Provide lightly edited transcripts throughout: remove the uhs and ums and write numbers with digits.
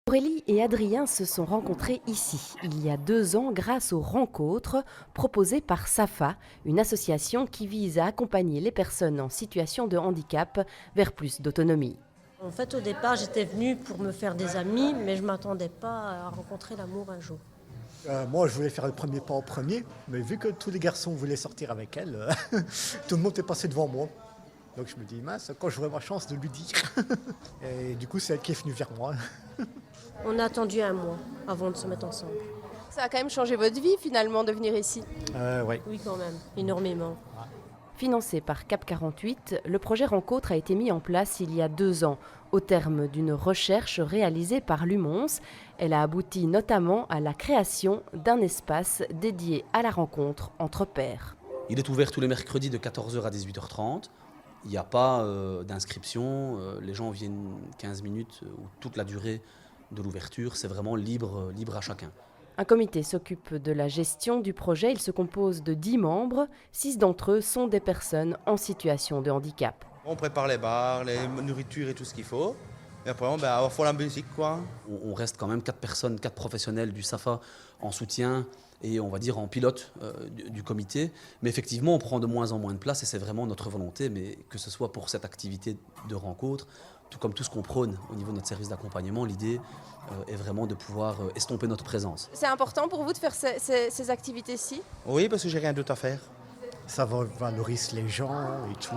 Aurélie et Adrien se sont rencontrés ici, il y a 2 ans, grâce aux rencontres proposées par SAFA, une association qui vise à accompagner les personnes en situation de handicap vers plus d'autonomie. En fait, au départ, j'étais venue pour me faire des amis, mais je ne m'attendais pas à rencontrer l'amour un jour. Moi, je voulais faire le premier pas en premier, mais vu que tous les garçons voulaient sortir avec elle, tout le monde est passé devant moi. Donc je me dis, mince, quand j'aurai ma chance de lui dire. Et du coup, c'est elle qui est venue vers moi. On a attendu un mois avant de se mettre ensemble. Ça a quand même changé votre vie finalement de venir ici. Ouais. Oui, quand même, énormément. Financé par CAP 48, le projet Rencontre a été mis en place il y a 2 ans. Au terme d'une recherche réalisée par l'UMONS, elle a abouti notamment à la création d'un espace dédié à la rencontre entre pairs. Il est ouvert tous les mercredis de 14 h à 18 h 30. Il n'y a pas d'inscription, les gens viennent 15 minutes ou toute la durée de l'ouverture, c'est vraiment libre à chacun. Un comité s'occupe de la gestion du projet. Il se compose de 10 membres. 6 d'entre eux sont des personnes en situation de handicap. On prépare les bars, les nourritures et tout ce qu'il faut. Et après, on fait la musique, quoi. On reste quand même 4 personnes, 4 professionnels du SAFA en soutien et on va dire en pilote du comité. Mais effectivement, on prend de moins en moins de place et c'est vraiment notre volonté, mais que ce soit pour cette activité de rencontre, tout comme tout ce qu'on prône au niveau de notre service d'accompagnement, l'idée est vraiment de pouvoir estomper notre présence. C'est important pour vous de faire ces activités-ci? Oui, parce que j'ai rien d'autre à faire. Ça valorise les gens et tout.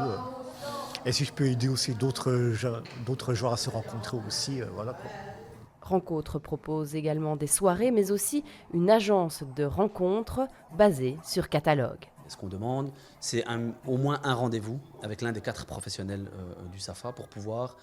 Et si je peux aider aussi d'autres gens à se rencontrer aussi, voilà quoi. Rencontre propose également des soirées, mais aussi une agence de rencontres basée sur catalogue. Ce qu'on demande, c'est au moins un rendez-vous avec l'un des 4 professionnels du SAFA pour pouvoir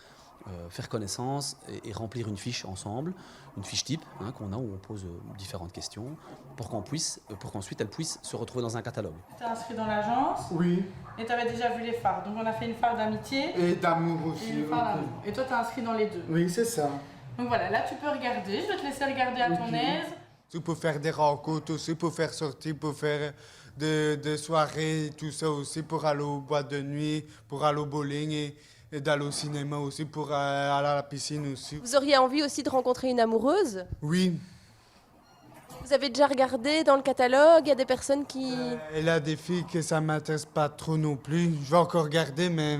faire connaissance et remplir une fiche ensemble, une fiche type qu'on a où on pose différentes questions pour qu'ensuite elle puisse se retrouver dans un catalogue. Tu es inscrit dans l'agence? Oui. Et tu avais déjà vu les phares. Donc on a fait une phare d'amitié Et d'amour aussi. et une phare d'amour. Et toi tu es inscrit dans les deux. Oui, c'est ça. Donc voilà, là tu peux regarder. Je vais te laisser regarder à ton aise. Tu peux faire des rencontres aussi, pour faire sortir, pour faire des soirées, tout ça aussi, pour aller aux boîtes de nuit, pour aller au bowling et d'aller au cinéma aussi, pour aller à la piscine aussi. Vous auriez envie aussi de rencontrer une amoureuse? Oui, Vous avez déjà regardé dans le catalogue? Il y a des personnes qui... il y a des filles que ça m'intéresse pas trop non plus. Je vais encore regarder, mais...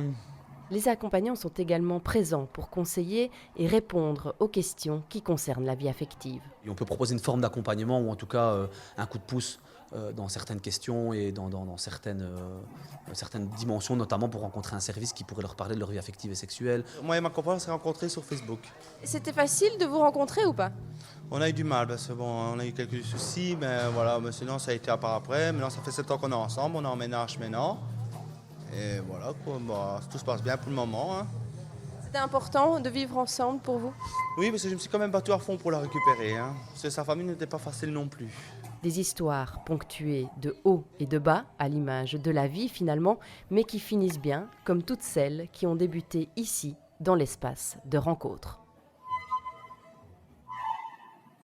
Les accompagnants sont également présents pour conseiller et répondre aux questions qui concernent la vie affective. Et on peut proposer une forme d'accompagnement ou en tout cas un coup de pouce dans certaines questions et dans certaines dimensions, notamment pour rencontrer un service qui pourrait leur parler de leur vie affective et sexuelle. Moi et ma compagne, on s'est rencontrés sur Facebook. C'était facile de vous rencontrer ou pas? On a eu du mal, parce que on a eu quelques soucis, mais voilà, mais sinon ça a été à part après. Maintenant, ça fait 7 ans qu'on est ensemble, on est en ménage maintenant. Et voilà, quoi, tout se passe bien pour le moment. C'était important de vivre ensemble pour vous? Oui, parce que je me suis quand même battu à fond pour la récupérer. Parce que sa famille n'était pas facile non plus. Des histoires ponctuées de hauts et de bas, à l'image de la vie finalement, mais qui finissent bien, comme toutes celles qui ont débuté ici, dans l'espace de rencontre.